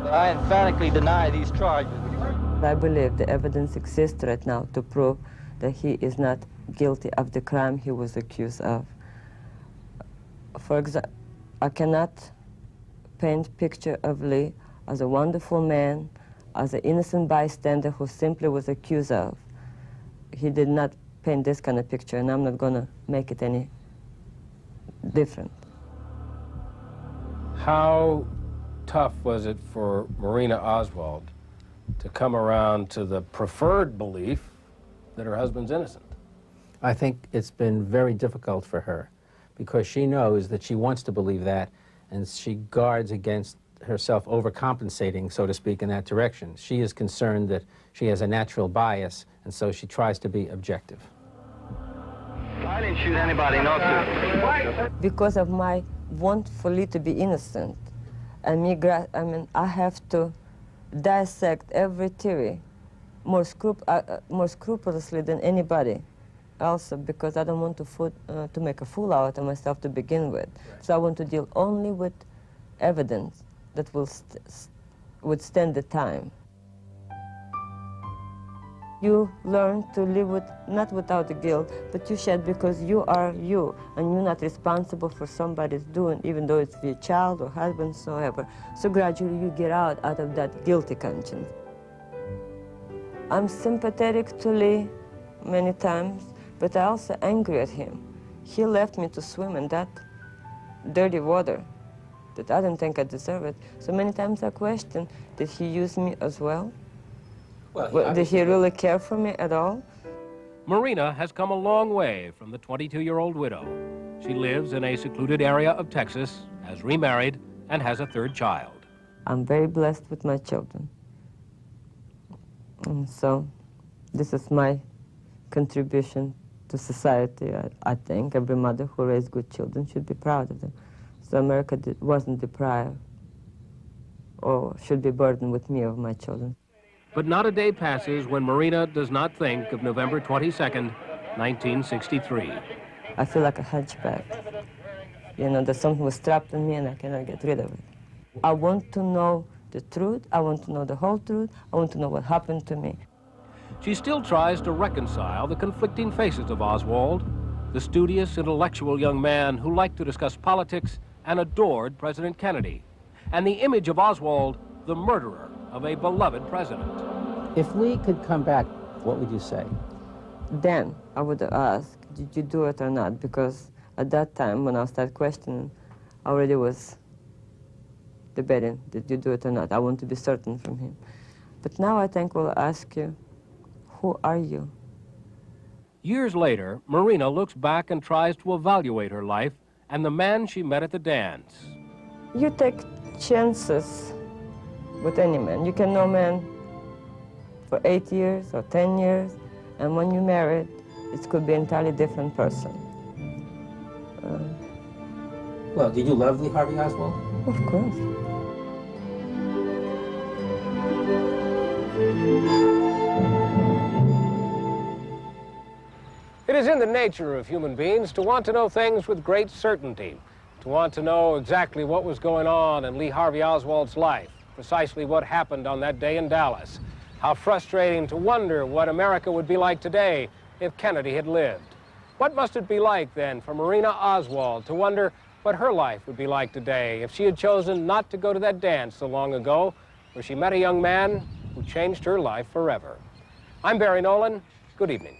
I emphatically deny these charges. I believe the evidence exists right now to prove that he is not guilty of the crime he was accused of. For example, I cannot paint a picture of Lee as a wonderful man, as an innocent bystander who simply was accused of. He did not paint this kind of picture, and I'm not going to make it any different. How tough was it for Marina Oswald to come around to the preferred belief that her husband's innocent? I think it's been very difficult for her because she knows that she wants to believe that, and she guards against herself overcompensating, so to speak, in that direction. She is concerned that she has a natural bias, and so she tries to be objective. I didn't shoot anybody, no, sir. Because of my want for Lee to be innocent, and I have to dissect every theory more scrupulously than anybody else, because I don't want to make a fool out of myself to begin with. Right. So I want to deal only with evidence that will withstand the time. You learn to live not without the guilt, but you shed because you are you, and you're not responsible for somebody's doing, even though it's your child or husband, so ever. So gradually you get out of that guilty conscience. I'm sympathetic to Lee many times, but I'm also angry at him. He left me to swim in that dirty water that I didn't think I deserved it. So many times I question, did he use me as well? Well, did he really care for me at all? Marina has come a long way from the 22-year-old widow. She lives in a secluded area of Texas, has remarried, and has a third child. I'm very blessed with my children. And so this is my contribution to society. I think every mother who raised good children should be proud of them. So America wasn't deprived or should be burdened with me of my children. But not a day passes when Marina does not think of November 22nd, 1963. I feel like a hunchback. You know, that something was trapped in me and I cannot get rid of it. I want to know the truth. I want to know the whole truth. I want to know what happened to me. She still tries to reconcile the conflicting faces of Oswald, the studious, intellectual young man who liked to discuss politics and adored President Kennedy, and the image of Oswald, the murderer of a beloved president. If Lee could come back, what would you say? Then I would ask, did you do it or not? Because at that time, when I started questioning, I already was debating, did you do it or not? I want to be certain from him. But now I think we'll ask you, who are you? Years later, Marina looks back and tries to evaluate her life and the man she met at the dance. You take chances with any man. You can know a man for 8 years or 10 years, and when you're married, it could be an entirely different person. Well, did you love Lee Harvey Oswald? Of course. It is in the nature of human beings to want to know things with great certainty, to want to know exactly what was going on in Lee Harvey Oswald's life, precisely what happened on that day in Dallas. How frustrating to wonder what America would be like today if Kennedy had lived. What must it be like, then, for Marina Oswald to wonder what her life would be like today if she had chosen not to go to that dance so long ago where she met a young man who changed her life forever? I'm Barry Nolan. Good evening.